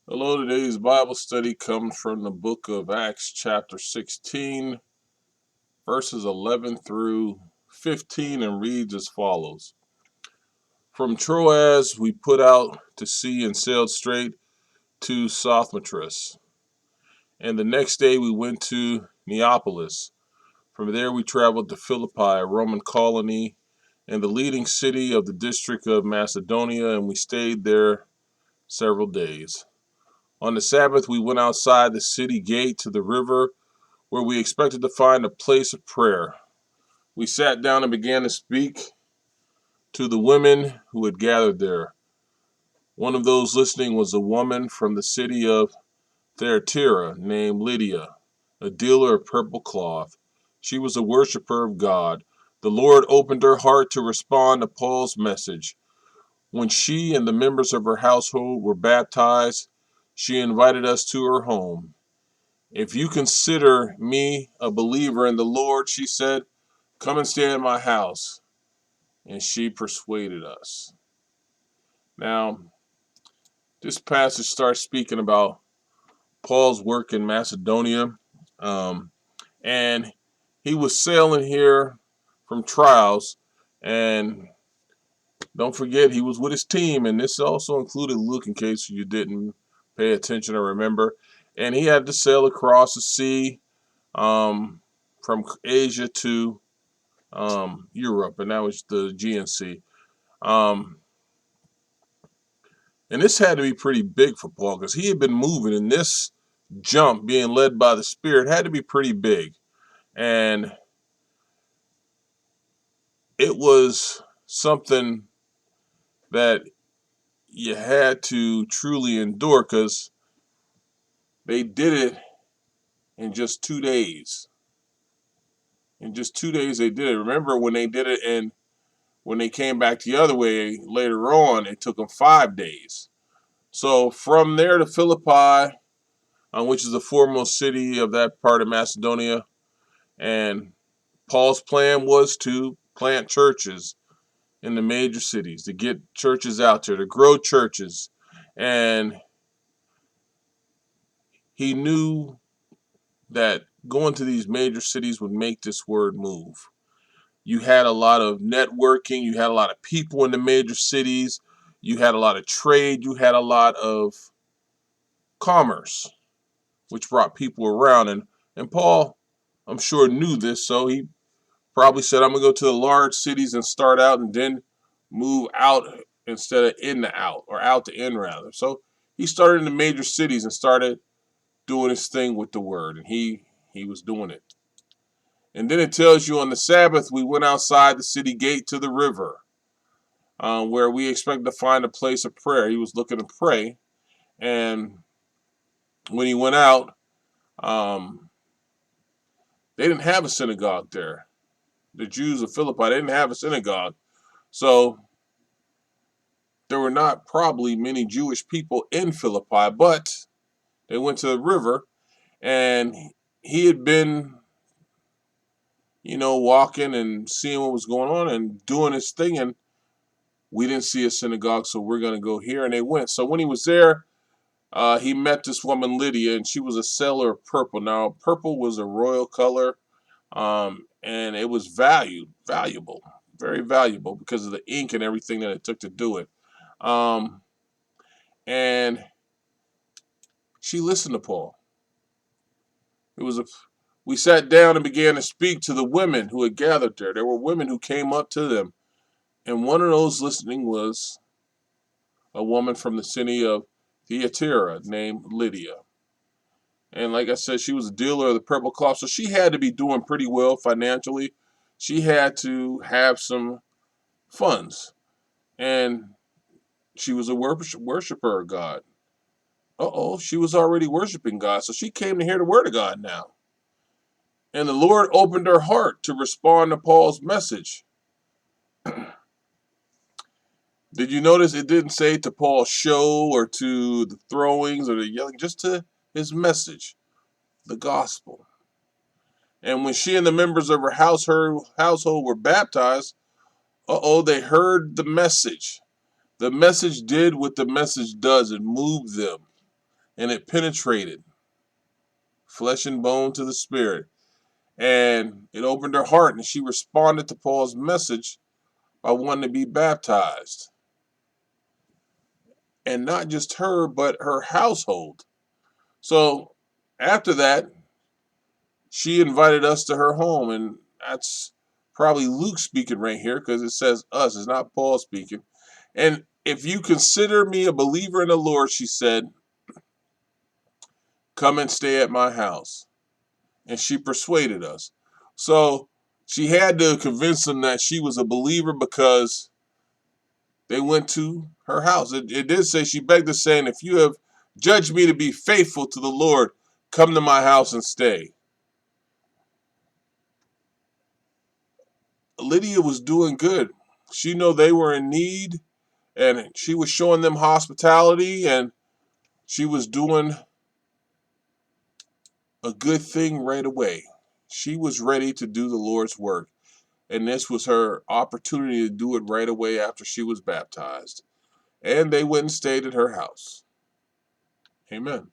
Hello, today's Bible study comes from the book of Acts, chapter 16, verses 11 through 15, and reads as follows. From Troas we put out to sea and sailed straight to Samothrace, and the next day we went to Neapolis. From there we traveled to Philippi, a Roman colony, and the leading city of the district of Macedonia, and we stayed there several days. On the Sabbath we went outside the city gate to the river where we expected to find a place of prayer. We sat down and began to speak to the women who had gathered there. One of those listening was a woman from the city of Thyatira named Lydia, a dealer of purple cloth. She was a worshiper of God. The Lord opened her heart to respond to Paul's message. When she and the members of her household were baptized, she invited us to her home. If you consider me a believer in the Lord, she said, come and stay in my house. And she persuaded us. Now, this passage starts speaking about Paul's work in Macedonia. Um, and he was sailing here from Trials. And don't forget, he was with his team. And this also included Luke, in case you didn't pay attention or remember. And he had to sail across the sea from Asia to Europe, and that was the GNC. Um, and this had to be pretty big for Paul because he had been moving, and this jump, being led by the Spirit, had to be pretty big. And it was something that you had to truly endure because they did it in just 2 days. In just 2 days, they did it. Remember when they did it, and when they came back the other way later on, it took them 5 days. So from there to Philippi, which is the foremost city of that part of Macedonia, and Paul's plan was to plant churches in the major cities, to get churches out there, to grow churches. And he knew that going to these major cities would make this word move. You had a lot of networking, you had a lot of people in the major cities, you had a lot of trade, you had a lot of commerce, which brought people around. And Paul, I'm sure, knew this, so he probably said, I'm going to go to the large cities and start out and then move out instead of in to out, or out to in rather. So he started in the major cities and started doing his thing with the word, and he was doing it. And then it tells you on the Sabbath, we went outside the city gate to the river, where we expected to find a place of prayer. He was looking to pray. And when he went out, um, they didn't have a synagogue there. The Jews of Philippi, they didn't have a synagogue. So there were not probably many Jewish people in Philippi, but they went to the river, and he had been, walking and seeing what was going on and doing his thing. And we didn't see a synagogue, so we're going to go here. And they went. So when he was there, he met this woman, Lydia, and she was a seller of purple. Now, purple was a royal color, and it was valuable, very valuable because of the ink and everything that it took to do it. Um, and she listened to Paul. It was a We sat down and began to speak to the women who had gathered there. There were women who came up to them, and one of those listening was a woman from the city of Thyatira named Lydia. And like I said, she was a dealer of the purple cloth, so she had to be doing pretty well financially. She had to have some funds, and she was a worshiper of God. She was already worshiping God, so she came to hear the word of God now. And the Lord opened her heart to respond to Paul's message. Did you notice it didn't say to Paul's show or to the throwings or the yelling, just to his message, the gospel. And when she and the members of her household were baptized, they heard the message. The message did what the message does, it moved them. and it penetrated flesh and bone to the spirit. And it opened her heart, and she responded to Paul's message by wanting to be baptized. And not just her, but her household. So after that, she invited us to her home, and that's probably Luke speaking right here because it says us, it's not Paul speaking. And if you consider me a believer in the Lord, she said, come and stay at my house. And she persuaded us. So she had to convince them that she was a believer because they went to her house. It did say, she begged us, saying, if you have judged me to be faithful to the Lord, come to my house and stay. Lydia was doing good. She knew they were in need, and she was showing them hospitality, and she was doing a good thing right away. She was ready to do the Lord's work, and this was her opportunity to do it right away after she was baptized. And they went and stayed at her house. Amen.